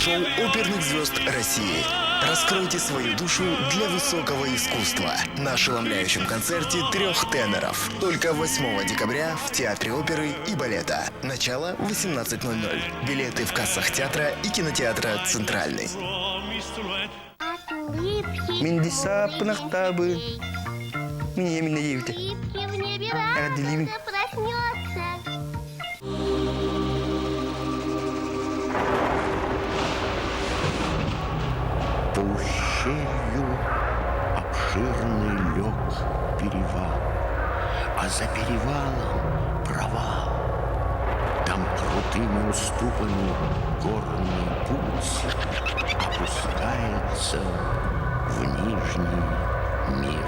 шоу оперных звезд России. Раскройте свою душу для высокого искусства на ошеломляющем концерте 3 теноров. Только 8 декабря в Театре оперы и балета. Начало 18:00. Билеты в кассах театра и кинотеатра «Центральный». Миндиса пнахтабы. Меня явите. По ущелью обширный лег перевал, а за перевалом провал. Там крутыми уступами горный путь опускается в нижний мир.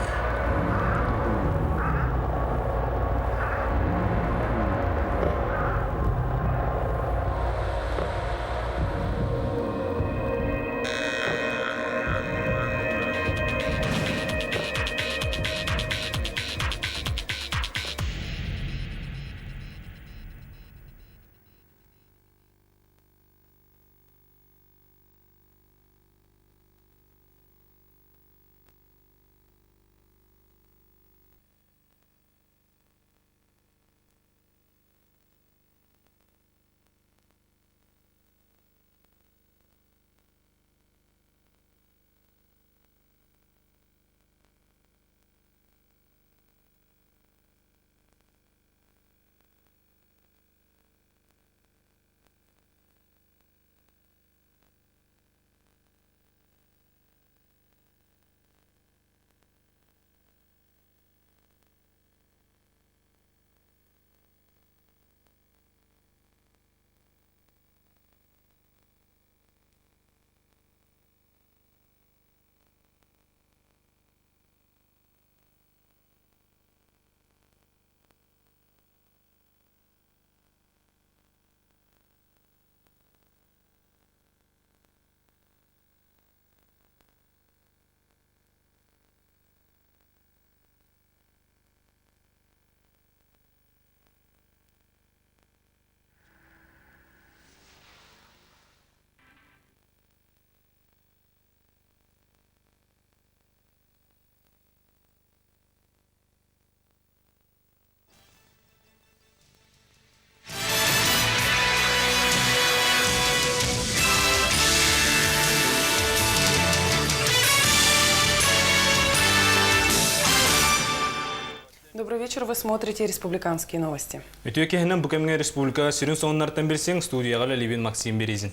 Добрый вечер, вы смотрите «Республиканские новости». Өтөкеһинен Букемге республика сирин сооннартан берсең студияга Левин Максим Березин.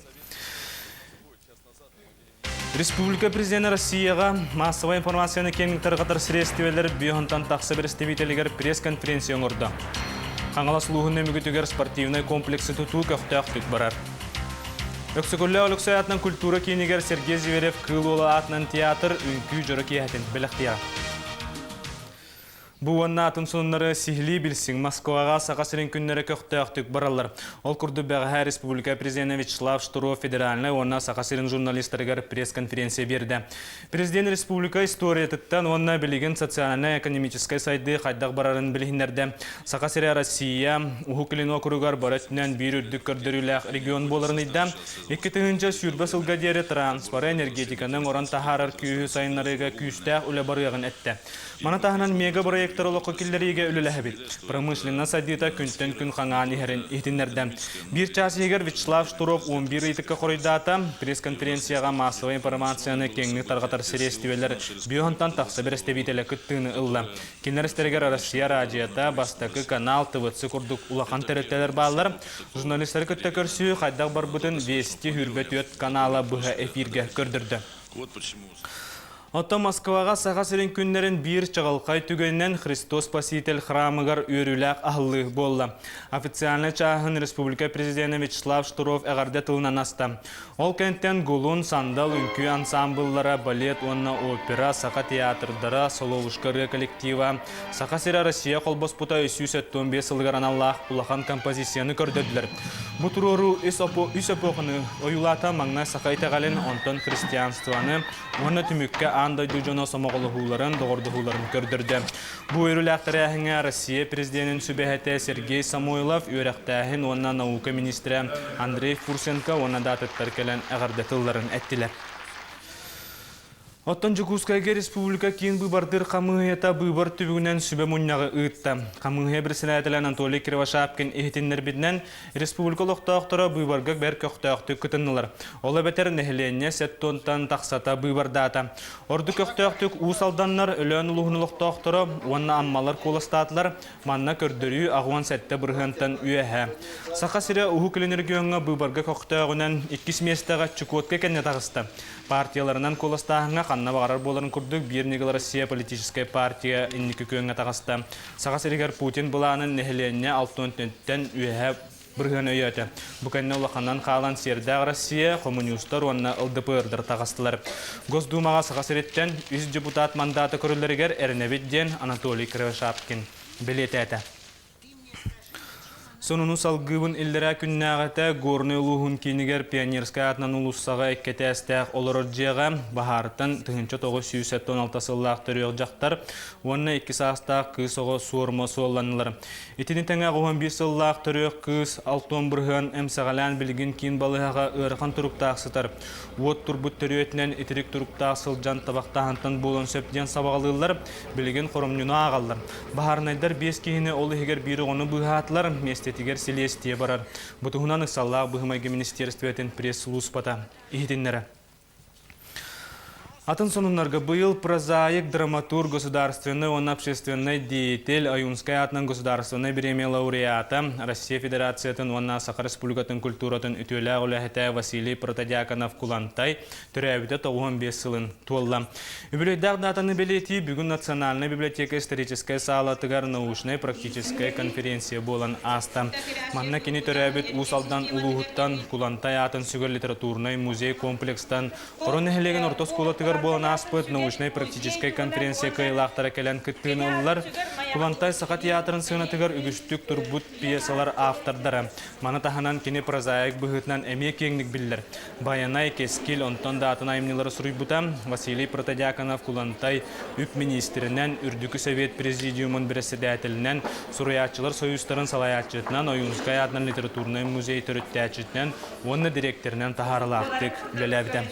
Республика президенті Россияға массовый информацияны кеңтарғатар средствелер бүйонтан тақсы берестебителегер пресс-конференция оңырды. Қаңалас луғынны мүгітігер спортивный комплексы тұту көқтәқ түк барар. Өксікөлі олықсай атынан культура кейінігер Сергей Зверев кылуылы атынан театр үнкі жұры кейхетін біліқтияра. Бұл онна атын сонлары сихли білсің Москваға сақасырын күннері көқтәқтік баралар. Ол күрді бәғі республика президенті Вячеслав Штуров федеральный онна сақасырын журналистерге пресс-конференция берді. Президент республика история тұттан онна білеген социально-экономической сайды қайдақ барарын білгендерді. Сақасыры Россия ұхықылын округар баратынан бір үрдік көрдіріләқ регион боларын идді. 2-тіңінші сүрбі сылғадері транспоры энергетиканың оран тахарар күйі сайынларыға күйістәқ үлі барыяғын әтті. Манатахынан мега проекторлы кокиллериге үліләхбит. Промышленно садита күнтен күн қаңан ихерін ихтинерден. Bir час егер Вячеслав Штуров 11 итікке қоройдата пресс-конференцияға массовый информацияны кеңні тарғатар средствелер бүйонтан тақсы берестебителі күттіғіні ұлла. Кенерістергер Россия радиота бастақы канал ТВЦ күрдік улақан тәреттелер бағалар. Журналистер күтті көрсі қайдақ бар бұтын вести хүрбет өт каналы бұға эфирге көрдірді. Отто Москваға сағасырын күннерін бір чағылқай түгеннен Христос Спаситель храмыгар өріләқ ағылы болды. Официальный чағын республика президенті Вячеслав Штуров әғарды тылынан асты. Ол кенттен гулун, сандал, үнкі ансамбллара, балет, онна опера, сақа театрдара, соловушкары коллектива. Сақасыра Россия қолбоспыта 315 сылғаран Аллах ұлақан композицияны көрдеділер. Бұтырору үс эпоханы ойулата маңна сақайтағалын онтон христианстваны, оны түмікке андай дүйжоно сомоголуһуларын, доғордуһуларын көрдірді. Бу өріләқтірәхіңе Россия президентін сүбәхеті Сергей Самойлов өрәқтәхін онна наука министрі Андрей Фурсенко онна датыттар келен әғардатыларын әттілер. Оттон Жукускайга республика кейін бұбардыр қамығыйата бұбар түбігінен сүбе мұннағы ұйтта. Қамығыя бірсінәтілен Анатолий Кривошапкин ehtinler биднен республика лоқтауқтыра бұбарға бәр көқтауқты күтінілер. Олы бәтер нәхіленне сәттонтан тақсата бұбардата. Орды көқтауқтық ұсалданлар өлен ұлығыны лоқтауқтыра, онна аммалар қолыстатылар, манна көрдірі ағуан сәтті бұрғантан үйәхә. Сақа сірі ұғы кілінергіонға бұбарға көқтауғынан 2 местаға чукотка кәне тағысты. Партияларынан қолыстағыңа қанна бағарар боларын күрдік Бирнигал Россия политическая партия инники күйіңе тағысты. Саға сірігер Путин бұланын нәхіленне 6-тен үйәхә бұрған өйеті. Бұқанны ұлақаннан қалан сердәғ Россия, коммунистар онына ЛДПР'дір тағыстылар. Госдумаға саға сіреттен 100 депутат мандаты көрілерігер әрінәбедден Анатолий Кривошапкин білет әті. Сонуну салгыбын иллера күннәғәті горны ұлуғын кейнігер пионерская атынан ұлуссаға әккеті әстәқ олырыр жеға бағарттан 1916 сыллақ түрек жақтар, онына 2 сағыстақ кыз оғы суырма суолланылар. Етені тәңі 15 сыллақ түрек кыз алтон бұрған әмсағалян білген кейін балығаға өріқан тұрықтақ сытар. От тұрбыт түретінен етерек тұрықтақ сылжан табақтағантан болын сөптен сабағалылар, білген қорымнына ағалар. Бағарнайдар 5 кейіне олы егер бірі оны бұғатылар, тигер селестие барар. Бутугунан иксаллах быхымайги министерстветін пресс-луспата. Ихтиннері. Атын сонуннарга был прозаик, драматург, государственный, он общественный деятель, Аюнская атынан государственной премия лауреата, Россия Федерациятын, он Саха Республикатын культуратын үтөлі үләхеті Василий Протодяконов Кулантай, түрәуді 95 сылын туылла. Үбілейдақ датаны білеті бүгін Национальная библиотека историческая сала тыгар научная практическая конференция болан аста. Манна кені түрәуді усалдан улуғыттан Кулантай атын сүгір литературный музей комплекстан, Қорын әхілеген ортос кула тыгар болан аспыт научной практической конференция кайлақтара келен күттігінілілер. Кулантай Сақа театрын сығынатығыр үгіштік тұрбут пьесалар автордары. Маны таханан кені прозаик бұғытнан әме кеңдік білдер. Баянай кескіл онтан датын айымнылары сұрыйбыта Василий Протодяконов Кулантай үп министрінен үрдікі совет президиумын бірәседәтілінен сұруячылар союстарын салаячытынан Оюнская атынан литературный музей түріттәчітінен онны директорінен тахарылақтық біләбді.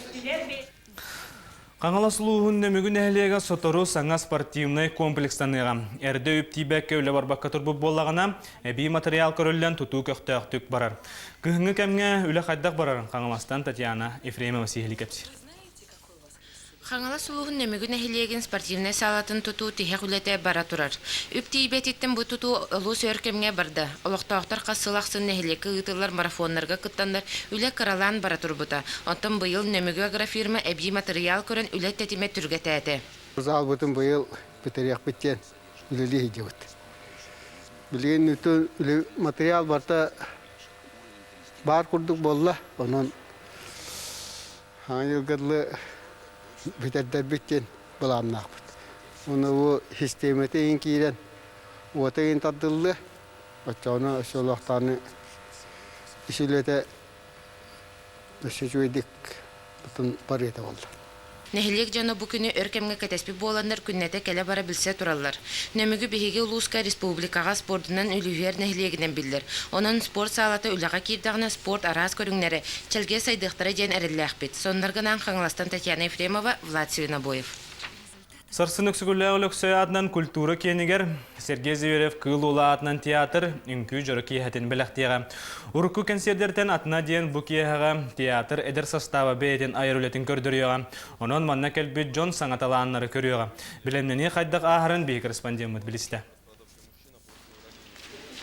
Қаңала сұлуғын нөмігін әлеге сотору саңа спортивный комплекстаныға. Әрді үптейбәкке өлі барбаққа тұрбы болағына әбей материал көрілден тұту көқтіқтік барар. Күхіңі кәмге өлі қайдақ барар. Қаңаластан Татьяна Ефремова сейхілі кәпсір. Хаңала сулуғын нөмігін әхілеген спортивный салатын тұту тихе құлеті бара тұрар. Үптейбәтеттен бұ тұту ұлыс өркемге барды. Олықтауқтар қасылақсын әхілекі ұтылар марафонларға күттандар үлі қаралан бара тұрбыта. Онтан бұйыл нөмігі агрофирма әбей материал көрін үлі тәтіме түргеті әді. Зал бұтын бұйыл бітірек біттен үлілі еді бұт. Білген үтін үлі материал барта бар күрдік болла. Оның хаңылғырлы бітірдер біттен бұламнақ бұд. Оны о системеті ең кейден оты ең таддылы. Отчауны ұшылықтарны ішілеті үші жойдік бұтын бар еді болды. Нәхилек жаны бұ күні өркемге кәтеспі боландар күннәті кәлі бара білсе тұралар. Нөмігі бігеге Улуска республикаға спортынан үлівер нәхилегінен білдір. Оның спорт салаты үліға кейдіғына спорт араз көріңнері чәлге сайдықтары ден әрілі әқпет. Сондарғынан Қаңластан Татьяна Ефремова, Влад Свинобоев. Сарсын өксі атынан культура кенігер Сергей Зверев кыл ула атынан театр үнкі жұры кейхетін біліқтеға. Урку концердерден атына дейін бұ кейхаға театр әдір состава бәйден айырулетін көрдіріға. Онын манна кәлбет Джон саңаталанлары көріға. Білемнені қайдақ ағырын бей корреспондент білісті.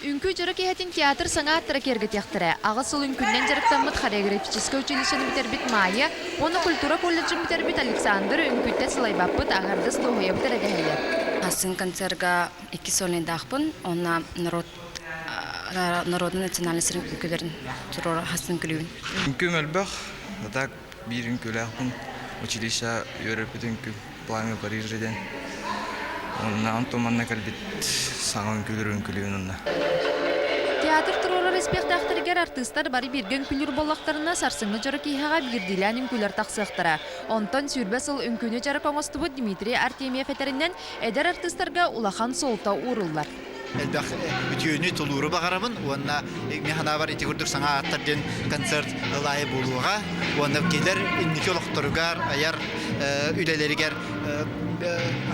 Үнкі жұры кейхетін театр саңа аттыра кергі тектірі. Ағыз сол үнкүннен жарықтанмыд хореографический училищені бітербіт Майя, оны культура колледжін бітербіт Александр үнкүтте сылайбаппыт ағарды слуғыя бітер әдәхелі. Асын концертға 2 солен дақпын, оны народный национальный сырын күлерін тұрор хасын күлуін. Үнкім әлбәқ, так бір үнкіләқпын, училища өріпіт үнкі планы Парижреден. Онна антоманна кәлбет саңын күлер үнкілуін онна. Театр турулар спектакльгер артисттар бары бирген күлүр боллактарына сарсыңы жары кийхага бирдилен үңкүлөр таксыктыра. Онтон сүрбесыл үңкүнү жары коңостубу Дмитрий Артемьев этеринен эдер артисттарга улахан солта уруллар. Элбах үтүөнү тулуру багарамын, уонна механа бар ити көрдүк саңа аттарден концерт ылайы болууга, уонна келер инники олохторугар, аяр үлелеригер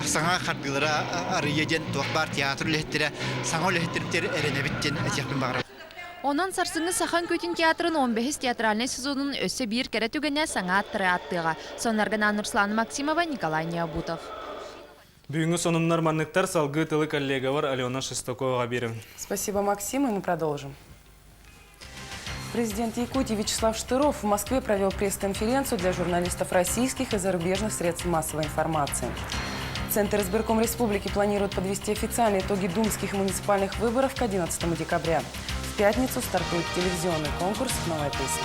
саңа кардылара арыйеден туакбар театр үлехтире, саңа үлехтириптер эренебиттен этияхпин багарам. Онон сарсыңы Сахан Көтин театрын 15 театральный сезонун өссө бир кере түгенне саңа аттыры аттыга. Сонарган Нурслан Максимова, Николай Необутов. Бүгінгі сонымнар манныктар салгы тылы коллега бар Алена Шестаковаға берем. Спасибо, Максим, и мы продолжим. Президент Якутии Вячеслав Штыров в Москве провел пресс-конференцию для журналистов российских и зарубежных средств массовой информации. Центр избирком республики планирует подвести официальные итоги думских и муниципальных выборов к 11 декабря. В пятницу стартует телевизионный конкурс «Новая песня».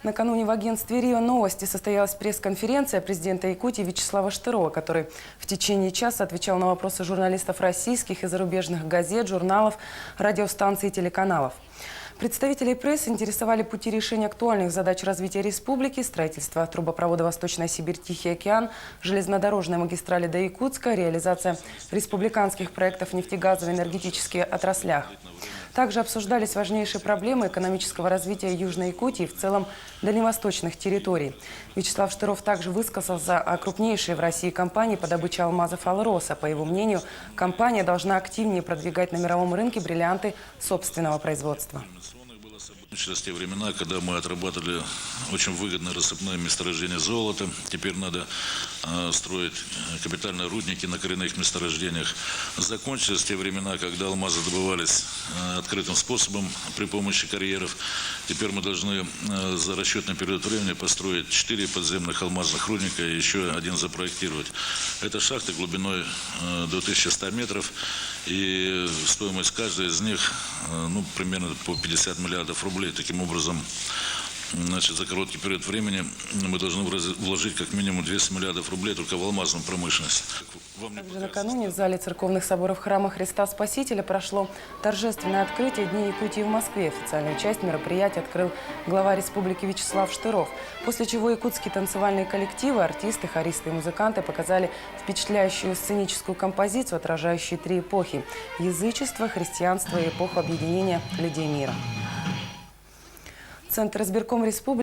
Накануне в агентстве РИО Новости состоялась пресс-конференция президента Якутии Вячеслава Штырова, который в течение часа отвечал на вопросы журналистов российских и зарубежных газет, журналов, радиостанций и телеканалов. Представителей прессы интересовали пути решения актуальных задач развития республики, строительство трубопровода «Восточная Сибирь, Тихий океан», железнодорожной магистрали до Якутска, реализация республиканских проектов в нефтегазовой энергетических отраслях. Также обсуждались важнейшие проблемы экономического развития Южной Якутии и в целом дальневосточных территорий. Вячеслав Штыров также высказался о крупнейшей в России компании по добыче алмазов «Алроса». По его мнению, компания должна активнее продвигать на мировом рынке бриллианты собственного производства. Сейчас те времена, когда мы отрабатывали очень выгодное рассыпное месторождение золота. Теперь надо строить капитальные рудники на коренных месторождениях. Закончились те времена, когда алмазы добывались открытым способом при помощи карьеров. Теперь мы должны за расчетный период времени построить 4 подземных алмазных рудника и еще один запроектировать. Это шахты глубиной до 1100 метров. И стоимость каждой из них примерно по 50 миллиардов рублей. Таким образом, за короткий период времени мы должны вложить как минимум 200 миллиардов рублей только в алмазную промышленность. Также накануне в зале церковных соборов храма Христа Спасителя прошло торжественное открытие Дней Якутии в Москве. Официальную часть мероприятия открыл глава республики Вячеслав Штыров. После чего якутские танцевальные коллективы, артисты, хористы и музыканты показали впечатляющую сценическую композицию, отражающую 3 эпохи – язычество, христианство и эпоху объединения людей мира. Центр избирком республики